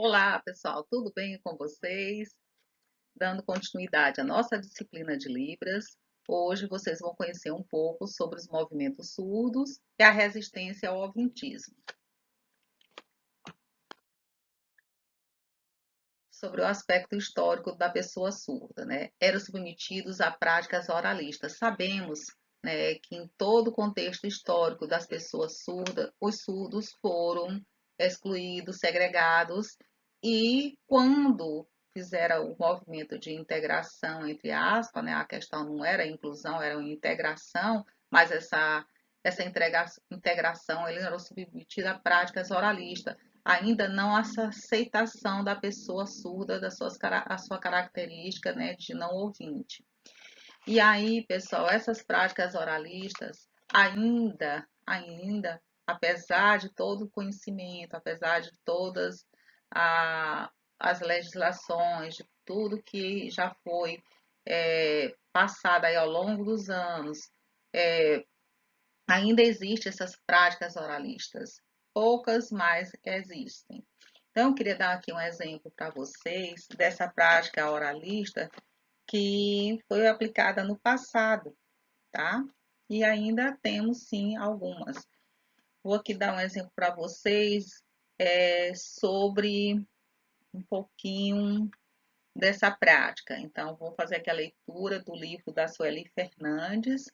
Olá, pessoal, tudo bem com vocês? Dando continuidade à nossa disciplina de Libras, hoje vocês vão conhecer um pouco sobre os movimentos surdos e a resistência ao ouvintismo. Sobre o aspecto histórico da pessoa surda, né? Eram submetidos a práticas oralistas. Sabemos, né, que em todo o contexto histórico das pessoas surdas, os surdos foram excluídos, segregados, e quando fizeram o movimento de integração, entre aspas, né, a questão não era inclusão, era uma integração, mas essa integração eles eram submetidos a práticas oralistas, ainda não essa aceitação da pessoa surda, a sua característica, né, de não ouvinte. E aí, pessoal, essas práticas oralistas apesar de todo o conhecimento, apesar de todas as legislações, de tudo que já foi passado aí ao longo dos anos, é, ainda existem essas práticas oralistas. Poucas mais existem. Então, eu queria dar aqui um exemplo para vocês dessa prática oralista que foi aplicada no passado, tá? E ainda temos sim algumas. Vou aqui dar um exemplo para vocês sobre um pouquinho dessa prática. Então, vou fazer aqui a leitura do livro da Sueli Fernandes,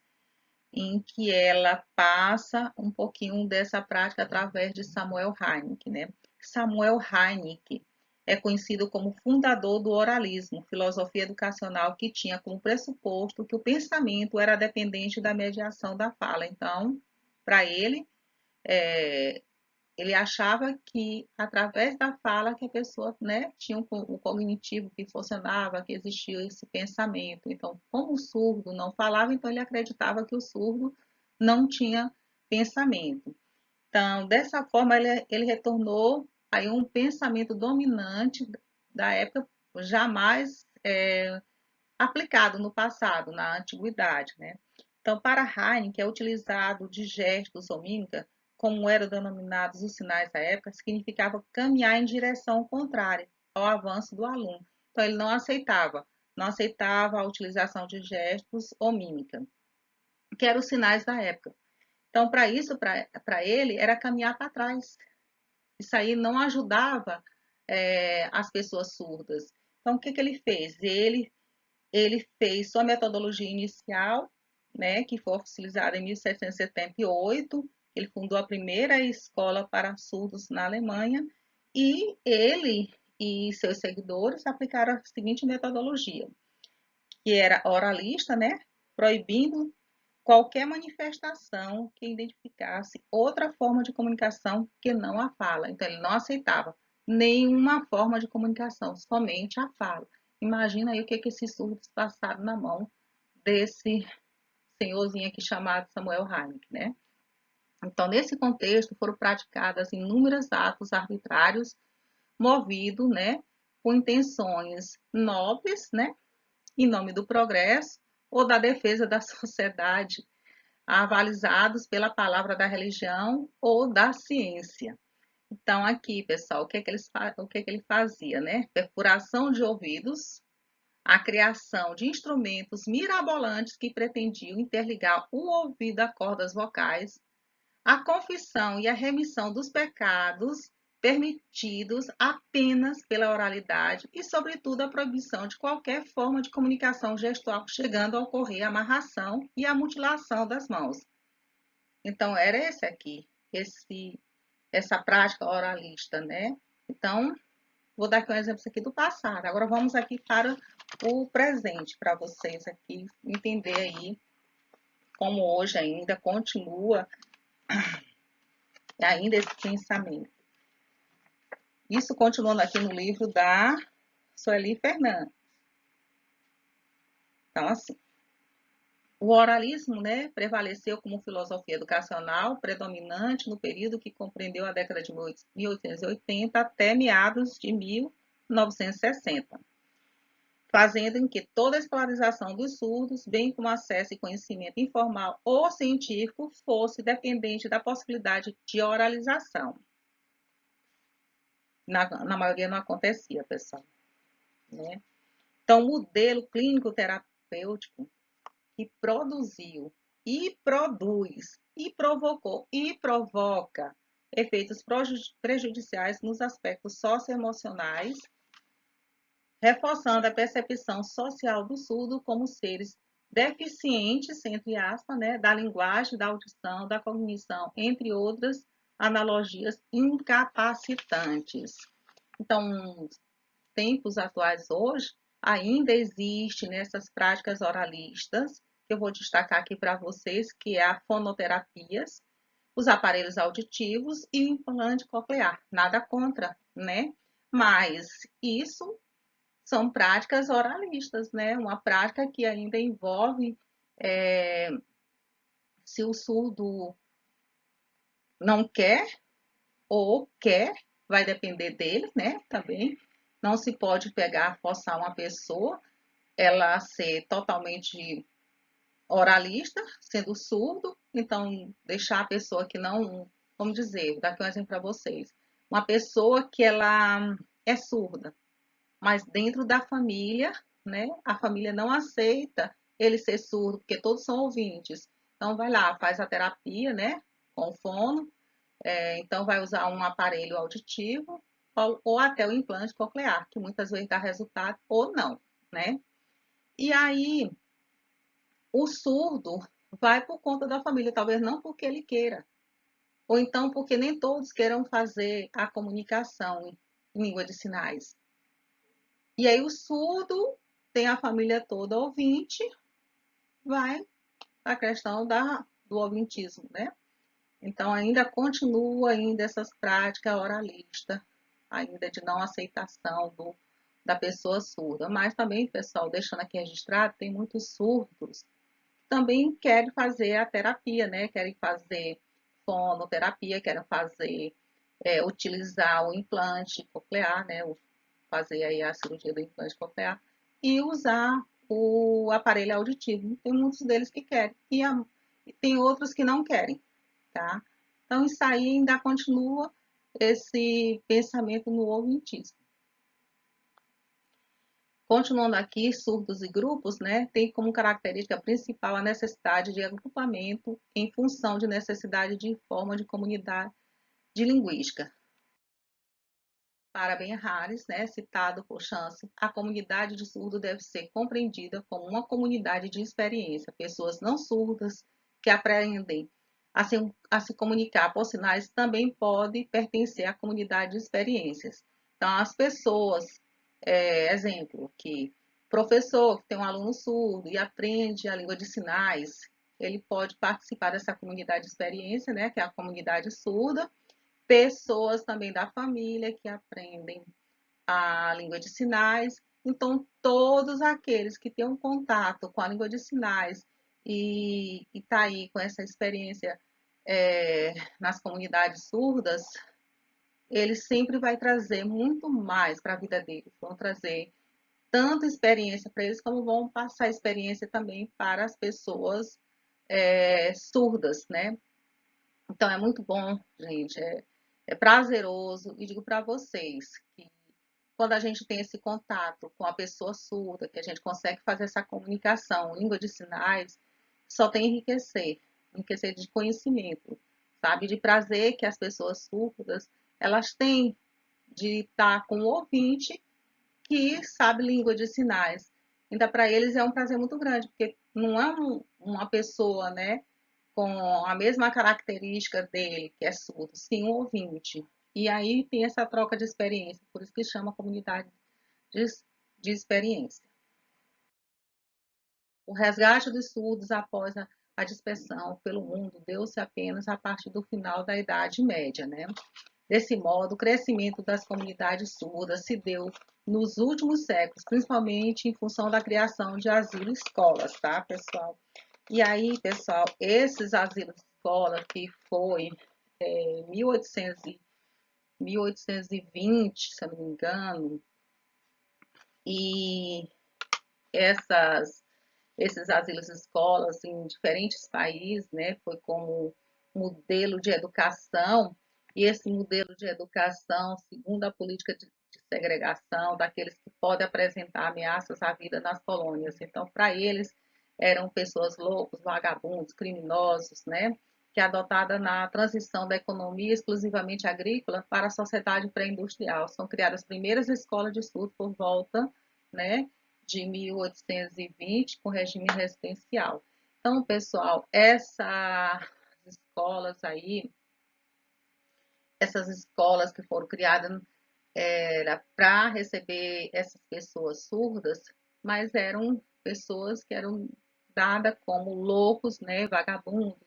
em que ela passa um pouquinho dessa prática através de Samuel Heinecke, né? Samuel Heinecke é conhecido como fundador do oralismo, filosofia educacional que tinha como pressuposto que o pensamento era dependente da mediação da fala. Então, para ele, ele achava que através da fala que a pessoa, né, tinha o cognitivo que funcionava, que existia esse pensamento. Então, como o surdo não falava, então ele acreditava que o surdo não tinha pensamento. Então, dessa forma, ele retornou aí um pensamento dominante da época, jamais aplicado no passado, na antiguidade, né? Então, para Heineken, é utilizado de gestos ou mímica, como eram denominados os sinais da época, significava caminhar em direção contrária ao avanço do aluno. Então, ele não aceitava a utilização de gestos ou mímica, que eram os sinais da época. Então, para isso, para ele, era caminhar para trás. Isso aí não ajudava as pessoas surdas. Então, o que ele fez? Ele fez sua metodologia inicial, né, que foi oficializada em 1778. Ele fundou a primeira escola para surdos na Alemanha e ele e seus seguidores aplicaram a seguinte metodologia, que era oralista, né, proibindo qualquer manifestação que identificasse outra forma de comunicação que não a fala. Então, ele não aceitava nenhuma forma de comunicação, somente a fala. Imagina aí o que esses surdos passaram na mão desse senhorzinho aqui chamado Samuel Heinecke, né? Então, nesse contexto, foram praticadas inúmeros atos arbitrários movidos, né, com intenções nobres, né, em nome do progresso ou da defesa da sociedade, avalizados pela palavra da religião ou da ciência. Então, aqui, pessoal, o que ele fazia, né? Perfuração de ouvidos, a criação de instrumentos mirabolantes que pretendiam interligar o ouvido a cordas vocais, a confissão e a remissão dos pecados permitidos apenas pela oralidade e, sobretudo, a proibição de qualquer forma de comunicação gestual, chegando a ocorrer a amarração e a mutilação das mãos. Então, era esse aqui, essa prática oralista, né? Então, vou dar aqui um exemplo aqui do passado. Agora, vamos aqui para o presente, para vocês aqui entender aí como hoje ainda continua ainda esse pensamento. Isso continuando aqui no livro da Sueli Fernandes. Então, assim, o oralismo, né, prevaleceu como filosofia educacional predominante no período que compreendeu a década de 1880 até meados de 1960, fazendo com que toda a escolarização dos surdos, bem como acesso e conhecimento informal ou científico, fosse dependente da possibilidade de oralização. Na maioria não acontecia, pessoal, né? Então, o modelo clínico terapêutico que produziu e produz e provocou e provoca efeitos prejudiciais nos aspectos socioemocionais, reforçando a percepção social do surdo como seres deficientes, entre aspas, né, da linguagem, da audição, da cognição, entre outras analogias incapacitantes. Então, tempos atuais hoje, ainda existe nessas práticas oralistas, que eu vou destacar aqui para vocês, que é a fonoterapias, os aparelhos auditivos e o implante coclear. Nada contra, né? Mas isso são práticas oralistas, né? Uma prática que ainda envolve, é, se o surdo não quer ou quer, vai depender dele, né? Também não se pode pegar, forçar uma pessoa ela ser totalmente oralista, sendo surdo, então deixar a pessoa que não, vamos dizer, vou dar aqui um exemplo para vocês, uma pessoa que ela é surda, mas dentro da família, né, a família não aceita ele ser surdo, porque todos são ouvintes. Então vai lá, faz a terapia, né, com o fono, então vai usar um aparelho auditivo ou até o implante coclear, que muitas vezes dá resultado ou não, né? E aí o surdo vai por conta da família, talvez não porque ele queira, ou então porque nem todos queiram fazer a comunicação em língua de sinais. E aí o surdo tem a família toda ouvinte, vai a questão do ouvintismo, né? Então ainda continua ainda essas práticas oralistas, ainda de não aceitação da pessoa surda. Mas também, pessoal, deixando aqui registrado, tem muitos surdos também querem fazer a terapia, né? Querem fazer fonoterapia, querem fazer, utilizar o implante coclear, né? Fazer aí a cirurgia do implante coclear e usar o aparelho auditivo. Tem muitos deles que querem e tem outros que não querem, tá? Então isso aí ainda continua esse pensamento no ouvintismo. Continuando aqui, surdos e grupos, né, tem como característica principal a necessidade de agrupamento em função de necessidade de forma de comunidade de linguística. Para Ben Harris, né, citado por Chance, a comunidade de surdo deve ser compreendida como uma comunidade de experiência. Pessoas não surdas que aprendem a se comunicar por sinais também podem pertencer à comunidade de experiências. Então, as pessoas, exemplo, que professor que tem um aluno surdo e aprende a língua de sinais, ele pode participar dessa comunidade de experiência, né, que é a comunidade surda, pessoas também da família que aprendem a língua de sinais. Então, todos aqueles que têm um contato com a língua de sinais e está aí com essa experiência nas comunidades surdas, ele sempre vai trazer muito mais para a vida deles. Vão trazer tanta experiência para eles, como vão passar experiência também para as pessoas surdas, né? Então é muito bom, gente, é prazeroso e digo para vocês que quando a gente tem esse contato com a pessoa surda, que a gente consegue fazer essa comunicação, língua de sinais, só tem enriquecer, enriquecer de conhecimento, sabe, de prazer que as pessoas surdas elas têm de estar com o ouvinte que sabe língua de sinais. Ainda para eles é um prazer muito grande, porque não é uma pessoa, né, com a mesma característica dele, que é surdo, sim um ouvinte. E aí tem essa troca de experiência, por isso que chama comunidade de, de experiência. O resgate dos surdos após a dispersão pelo mundo deu-se apenas a partir do final da Idade Média, né? Desse modo, o crescimento das comunidades surdas se deu nos últimos séculos, principalmente em função da criação de asilos e escolas, tá, pessoal? E aí, pessoal, esses asilos e escolas que foi em 1820, se eu não me engano, e essas, esses asilos e escolas em diferentes países, né, foi como modelo de educação, E esse modelo de educação, segundo a política de segregação, daqueles que podem apresentar ameaças à vida nas colônias. Então, para eles, eram pessoas loucos, vagabundos, criminosos, né? Que é adotada na transição da economia exclusivamente agrícola para a sociedade pré-industrial. São criadas as primeiras escolas de estudo por volta, né, de 1820, com regime residencial. Então, pessoal, essas escolas aí, essas escolas que foram criadas era para receber essas pessoas surdas, mas eram pessoas que eram dadas como loucos, né, vagabundos,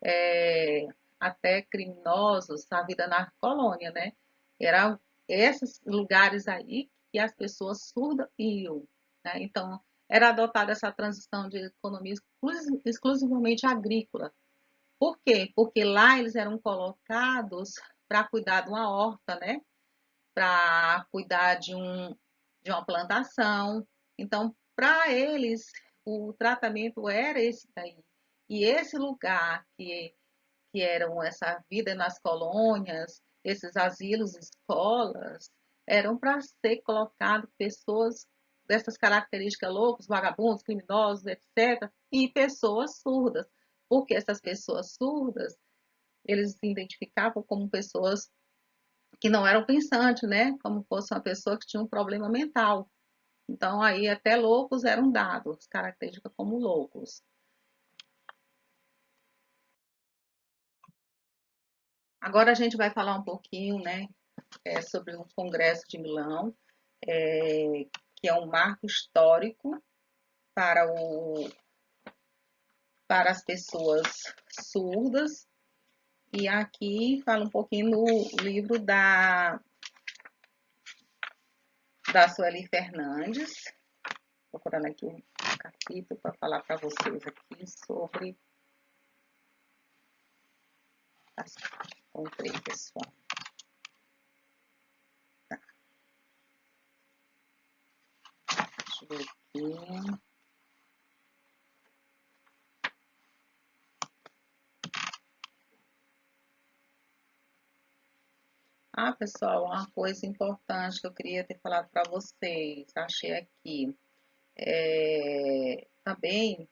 é, até criminosos, a vida na colônia, né? Eram esses lugares aí que as pessoas surdas iam, né? Então, era adotada essa transição de economia exclusivamente agrícola. Por quê? Porque lá eles eram colocados para cuidar de uma horta, né? Para cuidar de uma plantação. Então, para eles, o tratamento era esse daí. E esse lugar que eram essa vida nas colônias, esses asilos, escolas, eram para ser colocado pessoas dessas características loucos, vagabundos, criminosos, etc., e pessoas surdas, porque essas pessoas surdas, eles se identificavam como pessoas que não eram pensantes, né? Como fosse uma pessoa que tinha um problema mental. Então, aí até loucos eram dados, características como loucos. Agora a gente vai falar um pouquinho, né, sobre o Congresso de Milão, que é um marco histórico para, para as pessoas surdas. E aqui fala um pouquinho no livro da Sueli Fernandes, procurando aqui um capítulo para falar para vocês aqui sobre as encontrei, pessoal. Tá, deixa eu ver aqui. Ah, pessoal, uma coisa importante que eu queria ter falado para vocês, achei aqui. Também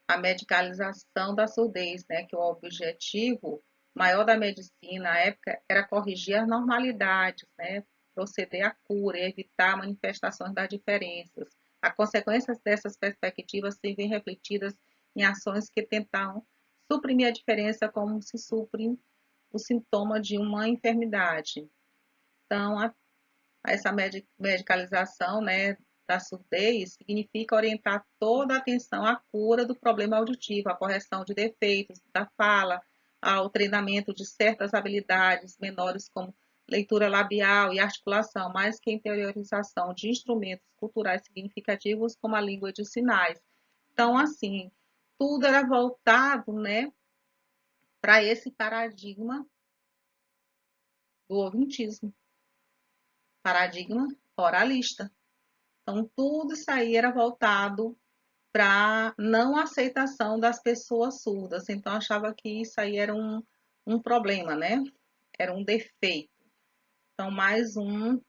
a medicalização da surdez, né? Que o objetivo maior da medicina na época era corrigir as normalidades, né? Proceder à cura e evitar manifestações das diferenças. As consequências dessas perspectivas se veem refletidas em ações que tentam suprimir a diferença como se suprime o sintoma de uma enfermidade. Então, essa medicalização, né, da surdez significa orientar toda a atenção à cura do problema auditivo, à correção de defeitos da fala, ao treinamento de certas habilidades menores como leitura labial e articulação, mais que interiorização de instrumentos culturais significativos como a língua de sinais. Então, assim, tudo era voltado, né, para esse paradigma do ouvintismo, paradigma oralista. Então, tudo isso aí era voltado para não aceitação das pessoas surdas. Então, eu achava que isso aí era um problema, né? Era um defeito. Então, mais um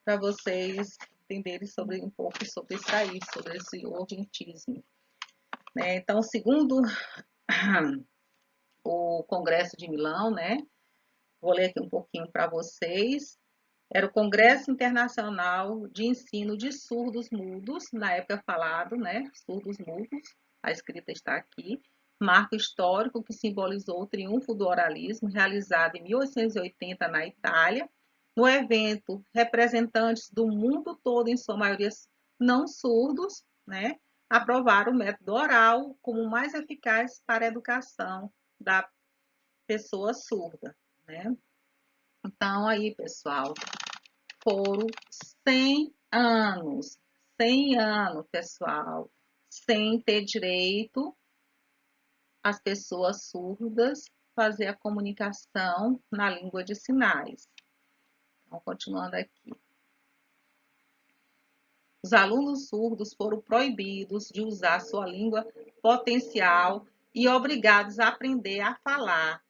para vocês entenderem sobre um pouco sobre isso aí, sobre esse ouvintismo. Né? Então, segundo o Congresso de Milão, né? Vou ler aqui um pouquinho para vocês. Era o Congresso Internacional de Ensino de Surdos Mudos, na época falado, né? Surdos mudos, a escrita está aqui. Marco histórico que simbolizou o triunfo do oralismo, realizado em 1880 na Itália. No evento, representantes do mundo todo, em sua maioria não surdos, né? Aprovaram o método oral como o mais eficaz para a educação da pessoa surda, né? Então, aí, pessoal, foram 100 anos, pessoal, sem ter direito as pessoas surdas fazer a comunicação na língua de sinais. Então, continuando aqui. Os alunos surdos foram proibidos de usar sua língua potencial e obrigados a aprender a falar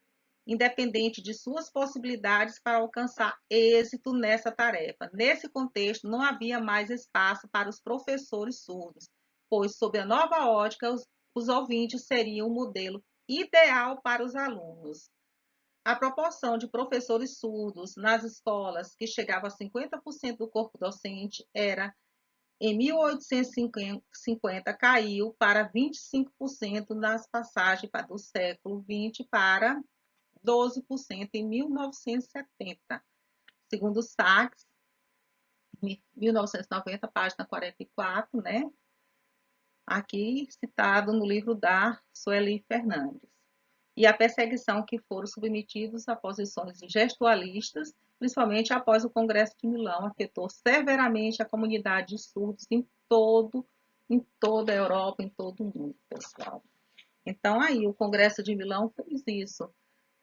independente de suas possibilidades para alcançar êxito nessa tarefa. Nesse contexto, não havia mais espaço para os professores surdos, pois, sob a nova ótica, os ouvintes seriam o modelo ideal para os alunos. A proporção de professores surdos nas escolas, que chegava a 50% do corpo docente, em 1850, caiu para 25% nas passagens do século XX para 12% em 1970. Segundo Sachs, 1990, página 44, né? Aqui citado no livro da Sueli Fernandes. E a perseguição que foram submetidos a posições gestualistas, principalmente após o Congresso de Milão, afetou severamente a comunidade de surdos em toda a Europa, em todo o mundo, pessoal. Então, aí, o Congresso de Milão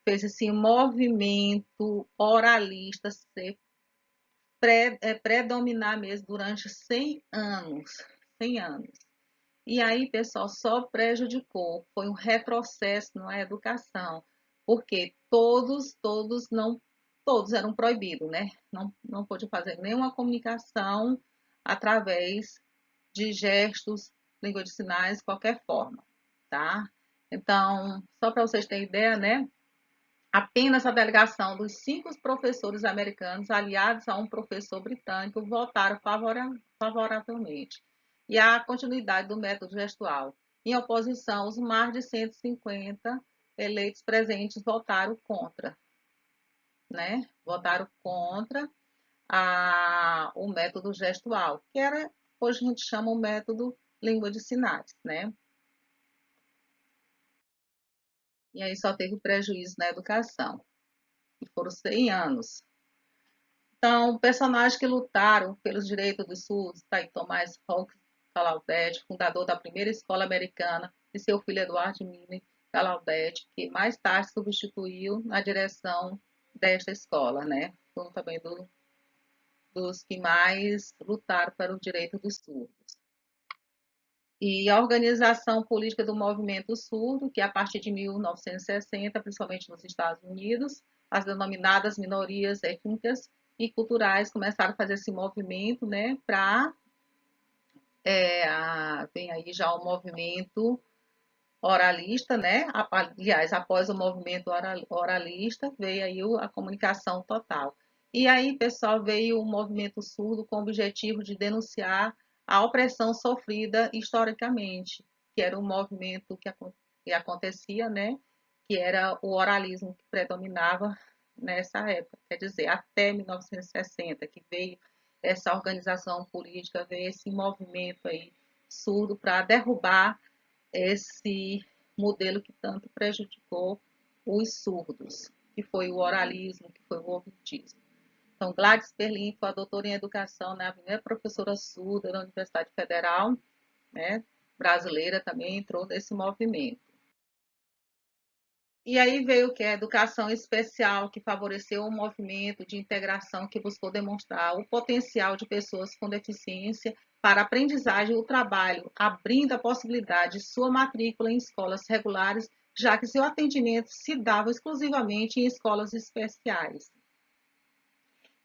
fez esse movimento oralista predominar mesmo durante 100 anos. 100 anos. E aí, pessoal, só prejudicou, foi um retrocesso na educação, porque todos eram proibidos, né? Não pôde fazer nenhuma comunicação através de gestos, língua de sinais, qualquer forma, tá? Então, só para vocês terem ideia, né? Apenas a delegação dos 5 professores americanos, aliados a um professor britânico, votaram favoravelmente. E a continuidade do método gestual. Em oposição, os mais de 150 eleitos presentes votaram contra, né? Votaram contra o método gestual, que hoje a gente chama o método língua de sinais, né? E aí só teve prejuízo na educação. E foram 100 anos. Então, personagens que lutaram pelos direitos dos surdos, tá aí Tomás Hawks Gallaudet, fundador da primeira escola americana, e seu filho Eduardo Mine Gallaudet, que mais tarde substituiu na direção desta escola, né? Foi também dos que mais lutaram para o direito dos surdos. E a organização política do movimento surdo, que a partir de 1960, principalmente nos Estados Unidos, as denominadas minorias étnicas e culturais começaram a fazer esse movimento, né, vem aí já o movimento oralista, né, aliás, após o movimento oralista, veio aí a comunicação total. E aí, pessoal, veio o movimento surdo com o objetivo de denunciar a opressão sofrida historicamente, que era um movimento que acontecia, né, que era o oralismo que predominava nessa época, quer dizer, até 1960, que veio essa organização política, veio esse movimento aí surdo para derrubar esse modelo que tanto prejudicou os surdos, que foi o oralismo, que foi o ouvitismo. Então, Gladys Berlim foi a doutora em educação, né, a primeira professora surda da Universidade Federal, né, brasileira, também entrou nesse movimento. E aí veio o que? A educação especial, que favoreceu um movimento de integração que buscou demonstrar o potencial de pessoas com deficiência para a aprendizagem e o trabalho, abrindo a possibilidade de sua matrícula em escolas regulares, já que seu atendimento se dava exclusivamente em escolas especiais.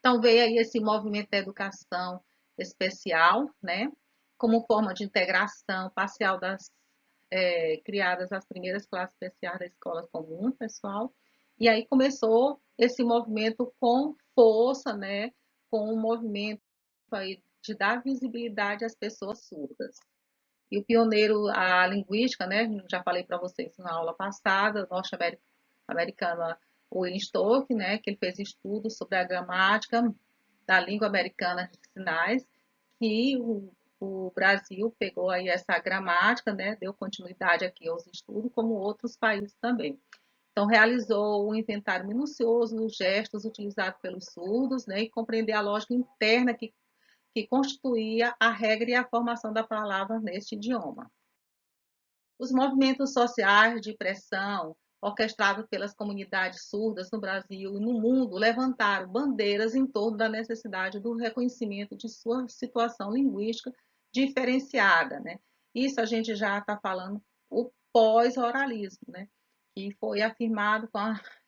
Então veio aí esse movimento da educação especial, né, como forma de integração parcial criadas as primeiras classes especiais da escola comum, pessoal. E aí começou esse movimento com força, né, com um movimento aí de dar visibilidade às pessoas surdas. E o pioneiro, a linguística, né, já falei para vocês na aula passada, norte-americana William Stoke, né, que ele fez estudos sobre a gramática da língua americana de sinais, que o Brasil pegou aí essa gramática, né, deu continuidade aqui aos estudos, como outros países também. Então, realizou um inventário minucioso dos gestos utilizados pelos surdos, né, e compreender a lógica interna que constituía a regra e a formação da palavra neste idioma. Os movimentos sociais de pressão, orquestrados pelas comunidades surdas no Brasil e no mundo, levantaram bandeiras em torno da necessidade do reconhecimento de sua situação linguística diferenciada, né? Isso a gente já está falando o pós-oralismo, né? Que foi afirmado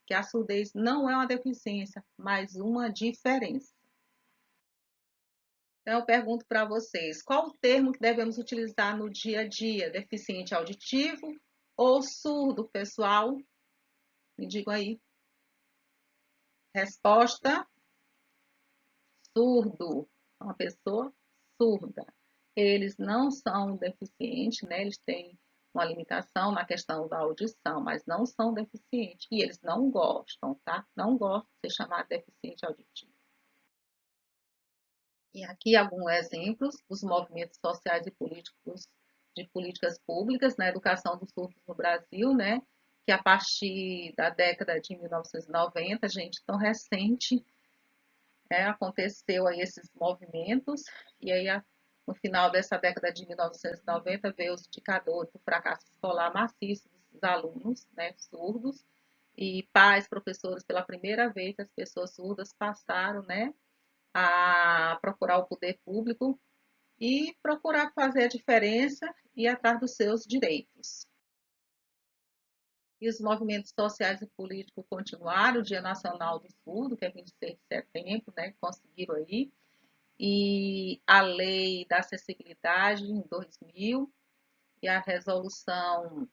que a surdez não é uma deficiência, mas uma diferença. Então, eu pergunto para vocês, qual o termo que devemos utilizar no dia a dia? Deficiente auditivo ou surdo, pessoal? Me digam aí. Resposta: surdo. Uma pessoa surda. Eles não são deficientes, né? Eles têm uma limitação na questão da audição, mas não são deficientes. E eles não gostam, tá? Não gostam de ser chamado de deficiente auditivo. E aqui alguns exemplos dos movimentos sociais e políticos de políticas públicas na educação dos surdos no Brasil, né? Que a partir da década de 1990, gente, tão recente, aconteceu aí esses movimentos, e aí no final dessa década de 1990 veio os indicadores do fracasso escolar maciço dos alunos, né, surdos, e pais, professores, pela primeira vez as pessoas surdas passaram, né, a procurar o poder público e procurar fazer a diferença e ir atrás dos seus direitos. E os movimentos sociais e políticos continuaram, o Dia Nacional do Surdo, que é 26 de setembro, né, conseguiram aí, e a Lei da Acessibilidade em 2000 e a Resolução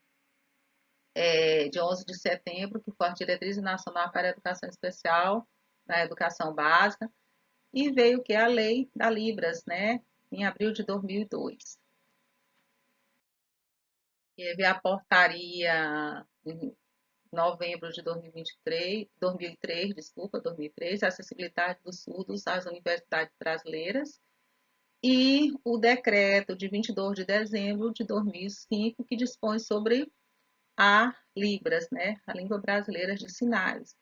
de 11 de setembro, que foi a Diretriz Nacional para a Educação Especial na Educação Básica, e veio que a Lei da Libras, né, em abril de 2002. Teve a portaria em novembro de 2003, desculpa, 2003, a acessibilidade dos surdos às universidades brasileiras, e o decreto de 22 de dezembro de 2005, que dispõe sobre a Libras, né, a língua brasileira de sinais.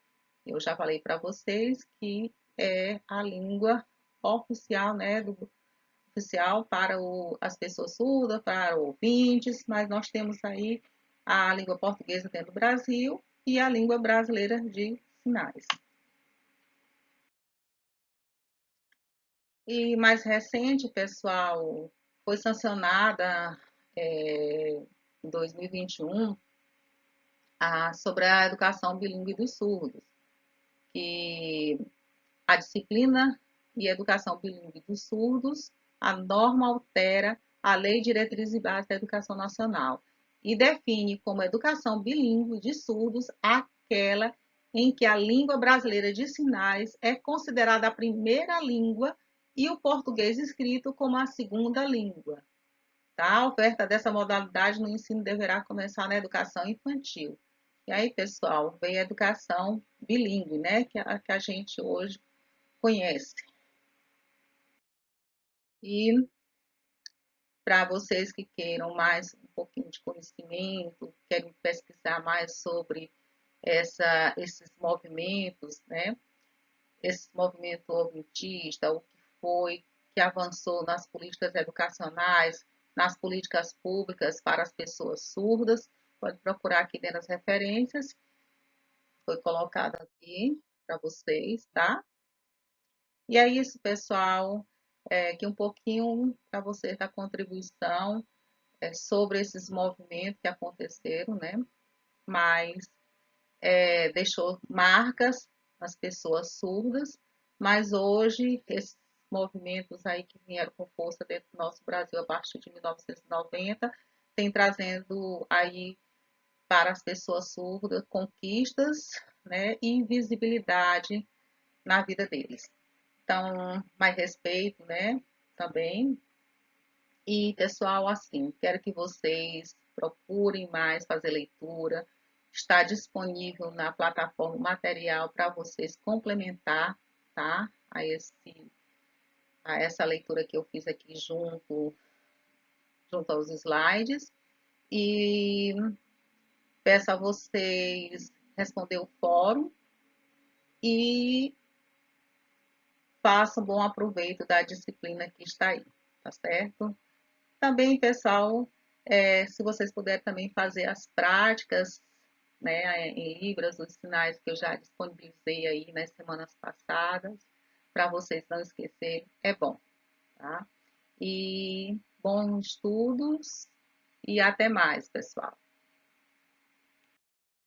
Eu já falei para vocês que é a língua oficial, né, oficial para as pessoas surdas, para ouvintes, mas nós temos aí a língua portuguesa dentro do Brasil e a língua brasileira de sinais. E mais recente, pessoal, foi sancionada em 2021 sobre a educação bilíngue dos surdos, que a disciplina e educação bilíngue dos surdos, a norma altera a Lei Diretriz e Base da Educação Nacional e define como educação bilíngue de surdos aquela em que a língua brasileira de sinais é considerada a primeira língua e o português escrito como a segunda língua. Tá? A oferta dessa modalidade no ensino deverá começar na educação infantil. E aí, pessoal, vem a educação bilíngue, né? Que a gente hoje conhece. E para vocês que queiram mais um pouquinho de conhecimento, querem pesquisar mais sobre esses movimentos, né? Esse movimento ouvintista, o que foi que avançou nas políticas educacionais, nas políticas públicas para as pessoas surdas, pode procurar aqui dentro das referências, foi colocado aqui para vocês, tá? E é isso, pessoal, aqui um pouquinho para vocês da contribuição sobre esses movimentos que aconteceram, né? Mas deixou marcas nas pessoas surdas, mas hoje esses movimentos aí que vieram com força dentro do nosso Brasil a partir de 1990 tem trazendo aí para as pessoas surdas conquistas, né, e visibilidade na vida deles. Então, mais respeito, né, também. E, pessoal, assim, quero que vocês procurem mais fazer leitura. Está disponível na plataforma material para vocês complementar, tá? A essa leitura que eu fiz aqui junto aos slides. E peço a vocês responder o fórum e façam bom aproveito da disciplina que está aí, tá certo? Também, pessoal, se vocês puderem também fazer as práticas, né, em Libras, os sinais que eu já disponibilizei aí nas semanas passadas, para vocês não esquecerem, é bom, tá? E bons estudos e até mais, pessoal.